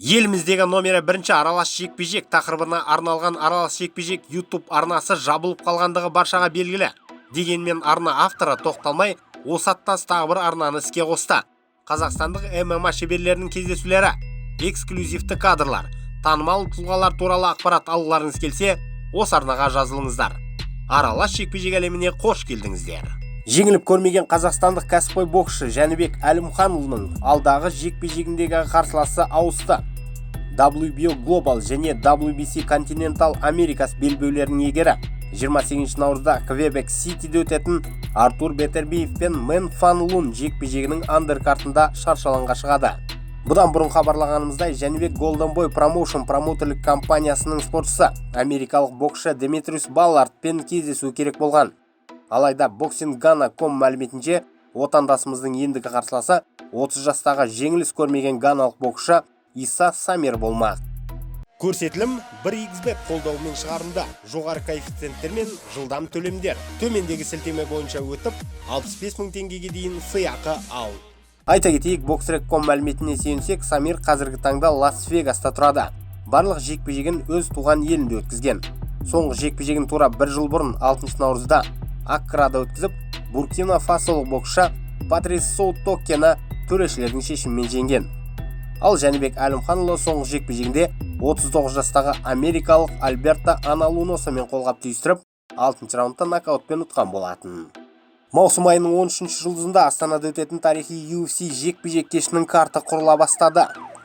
Еліміздегі номері бірінші аралас жекпе-жек тақырыбына арналған аралас жекпе-жек YouTube арнасы жабылып қалғандығы баршаға белгілі. Дегенмен арна авторы тоқталмай, осы аттас тағы бір арнаны іске қосты. Қазақстандық ММА шеберлерінің кездесулері, эксклюзивті кадрлар, танымал тұлғалар туралы ақпарат алғыларыңыз келсе, осы арнаға жазылыңыздар. Аралас жекпе-жек әлеміне қош келдіңіздер. Жеңіліп көрмеген қазақстандық кәсіпқой боксшы Жәнібек Әлімханұлының алдағы жекпе-жегіндегі қарсыласы ауысты. WBO Global және WBC Continental Americas белбеулерінің егері 28 наурызда Квебек-Ситиде өтетін Артур Бетербиев пен Мэн Фан Лун жекпе-жегінің андеркартында шаршы алаңға шығады. Бұдан бұрын хабарлағанымыздай, Жәнібек Golden Boy Promotion промоутерлік компаниясының спортшысы америкалық боксшы Деметриус Баллардпен кездесу керек болған. Алайда Boxing.com мәліметінше, отандасымыздың ендігі қарсыласы 30 жастағы жеңіліс көрмеген ганалық боксшы Иса Самир болмақ. Көрсетілім 1xBet қолдауымен шығарылды. Жоғары коэффициенттермен жылдам төлемдер. Төмендегі сілтеме бойынша өтіп, 65 мың теңгеге дейін сыйақы ал. Айта кетейік, Boxrec.com мәліметіне сүйенсек, Самир қазіргі таңда Лас-Вегаста тұрады. Барлық жекпе-жегін өз туған елінде өткізген. Соңғы жекпе-жегін тура 1 жыл бұрын 6 наурызда Аккрада өткізіп, Буркина Фасолық боксшы Патрис Соутоккені төрешілердің шешімімен жеңген. Ал Жәнібек Әлімханұлы соңғы жекпе-жегінде 39 жастағы америкалық Альберто Аналуносымен қолғап түйістіріп, 6 раундта нокаутпен ұтқан болатын. Маусым айының 13 жұлдызында Астанада өтетін тарихи UFC жекпе-жек кешінің карты құрыла бастады.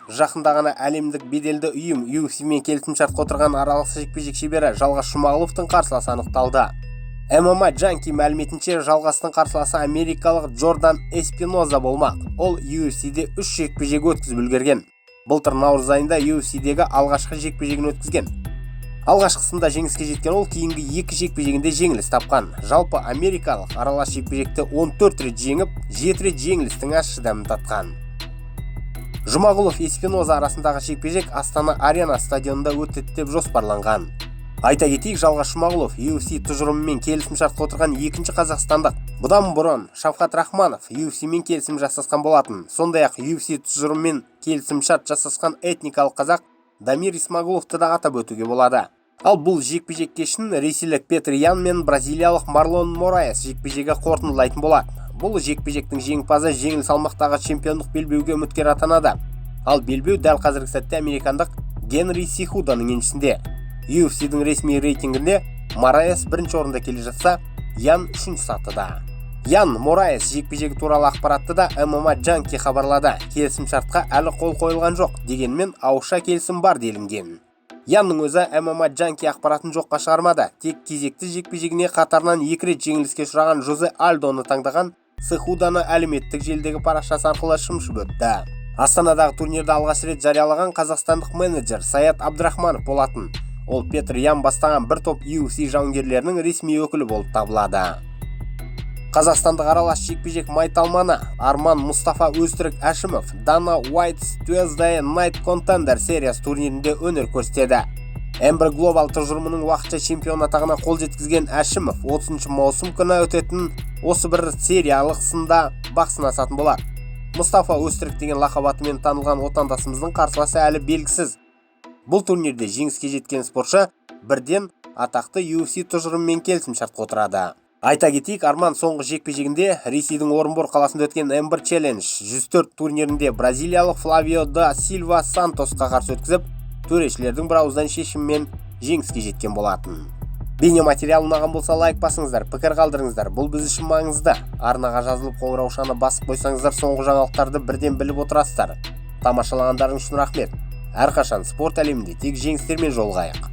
Жақында ғана әлемдік беделді ұйым UFC-мен келісімшартқа отырған аралас жекпе-жек шебері Жалғас Жұмағұловтың қарсыласы анықталды. MMA Junkie мәліметінше, Жалғастың қарсыласы америкалық Джордан Эспиноза болмақ. Ол UFC-де 3 жекпе-жек өткізіп үлгерген. Былтыр наурыз айында UFC-дегі алғашқы жекпе-жегін өткізген. Алғашқысында жеңіске жеткен ол кейінгі 2 жекпе-жегінде жеңіліс тапқан. Жалпы америкалық аралас жекпе-жекті 14 рет жеңіп, 7 рет жеңілістің ащы дәмін татқан. Жұмағұлов Эспиноза арасындағы жекпе-жек Астана Арена стадионында өтеді деп жоспарланған. Айта кетейік, Жалғас Жұмағұлов UFC тұжырымымен келісімшартқа отырған екінші қазақстандық. Бұдан бұрын Шавкат Рахманов UFC-мен келісім жасасқан болатын. Сондай-ақ UFC тұжырымымен келісімшарт жасасқан этникалық қазақ Дамир Исмагуловты да атап өтуге болады. Ал бұл жекпе-жек кешін ресейлік Петр Ян мен бразилиялық Марлон Мораес жекпе-жегі қорытындылайтын болады. Бұл жекпе-жектің жеңімпазы жеңіл салмақтағы чемпиондық белбеуге үміткер атанады. Ал белбеу дәл қазіргі сәтте американдық Генри Сихуданың еншісінде. UFC-дің ресми рейтингінде Мораес бірінші орында келе жатса, Ян 3-ші сатыда. Ян Мораес жекпе-жегі туралы ақпаратты да MMA Junkie хабарлады. Келісімшартқа әлі қол қойылған жоқ, дегенмен ауызша келісім бар делінген. Янның өзі MMA Junkie ақпаратын жоққа шығармады. Тек кезекті жекпе-жегіне қатарынан 2 рет жеңіліске ұшыраған Жозе Альдоны таңдаған Сихуданы әлеуметтік желідегі парақшасы арқылы шымшып өтті. Астанадағы турнирді алғаш рет жариялаған қазақстандық менеджер Саят Абдрахманов болатын. Ол Петр Ян бастаған бір топ UFC жауынгерлерінің ресми өкілі болып табылады. Қазақстандық аралас жекпе-жек майталманы Арман Мұстафа Өзтүрік Әшімов Dana White's Tuesday Night Contender сериясы турнирінде өнер көрсетеді. Ember Global тұжырымының уақытша чемпион атағына қол жеткізген Әшімов 30 маусым күні өтетін осы бір сериялық сында бақ сынасатын болады. Мұстафа Өзтүрік деген лақап атымен танылған отандасымыздың қарсыласы әлі белгісіз. Бұл турнирде жеңіске жеткен спортшы бірден атақты UFC тұжырымымен келісімшартқа отырады. Айта кетейік, Арман соңғы жекпе-жегінде Ресейдің Орынбор қаласында өткен Ember Challenge 104 турнирінде бразилиялық Флавио да Сильва Сантосқа қарсы өткізіп, төрешілердің бірауыздан шешіммен жеңіске жеткен болатын. Бейнематериал ұнаған болса лайк басыңыздар, пікір қалдырыңыздар. Бұл біз үшін маңызды. Арнаға жазылып қоңыраушаны басып қойсаңыздар, соңғы жаңалықтарды бірден біліп отырасыздар. Тамашалағандарыңыз үшін рахмет. Әрқашан спорт әлемінде тек жеңістермен жолығайық.